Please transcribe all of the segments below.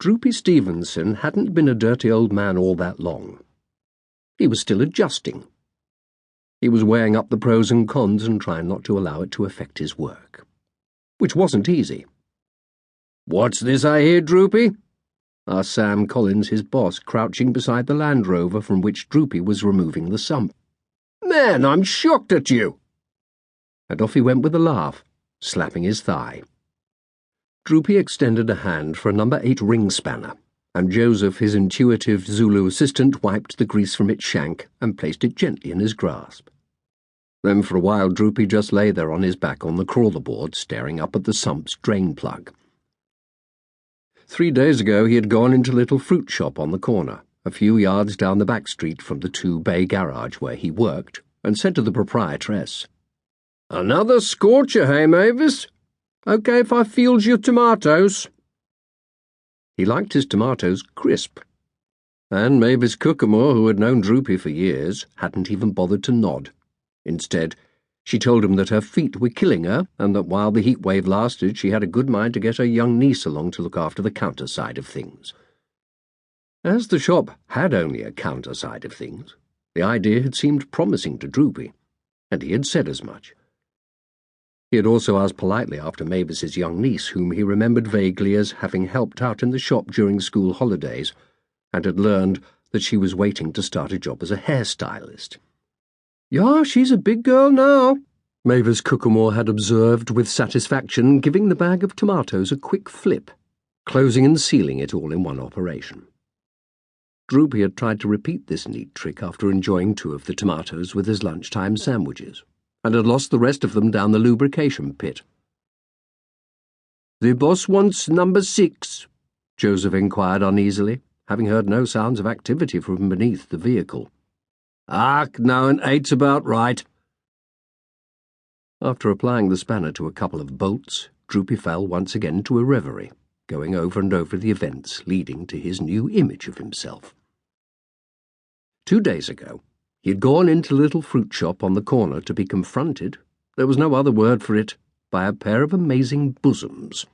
Droopy Stevenson hadn't been a dirty old man all that long. He was still adjusting. He was weighing up the pros and cons and trying not to allow it to affect his work, which wasn't easy. "What's this I hear, Droopy?" asked Sam Collins, his boss, crouching beside the Land Rover from which Droopy was removing the sump. "Man, I'm shocked at you!" And off he went with a laugh, slapping his thigh. Droopy extended a hand for a number 8 ring spanner, and Joseph, his intuitive Zulu assistant, wiped the grease from its shank and placed it gently in his grasp. Then for a while Droopy just lay there on his back on the crawler board, staring up at the sump's drain plug. 3 days ago he had gone into a little fruit shop on the corner, a few yards down the back street from the 2-bay garage where he worked, and said to the proprietress, "Another scorcher, hey, Mavis? OK if I fields your tomatoes?" He liked his tomatoes crisp, and Mavis Cookamore, who had known Droopy for years, hadn't even bothered to nod. Instead, she told him that her feet were killing her, and that while the heat wave lasted she had a good mind to get her young niece along to look after the counter side of things. As the shop had only a counter side of things, the idea had seemed promising to Droopy, and he had said as much. He had also asked politely after Mavis's young niece, whom he remembered vaguely as having helped out in the shop during school holidays, and had learned that she was waiting to start a job as a hairstylist. "Yeah, she's a big girl now," Mavis Cookamore had observed with satisfaction, giving the bag of tomatoes a quick flip, closing and sealing it all in one operation. Droopy had tried to repeat this neat trick after enjoying 2 of the tomatoes with his lunchtime sandwiches, and had lost the rest of them down the lubrication pit. "The boss wants number 6, Joseph inquired uneasily, having heard no sounds of activity from beneath the vehicle. No, an 8's about right." After applying the spanner to a couple of bolts, Droopy fell once again into a reverie, going over and over the events leading to his new image of himself. 2 days ago, he had gone into a little fruit shop on the corner to be confronted, there was no other word for it, by a pair of amazing bosoms,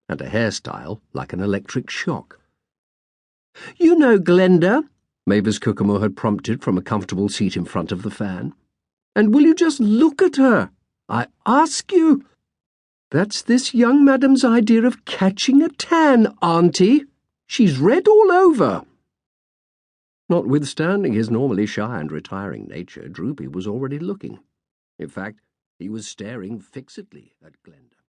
and a hairstyle like an electric shock. "You know Glenda," Mavis Cookamore had prompted from a comfortable seat in front of the fan. "And will you just look at her? I ask you. That's this young madam's idea of catching a tan, auntie. She's red all over." Notwithstanding his normally shy and retiring nature, Droopy was already looking. In fact, he was staring fixedly at Glenda.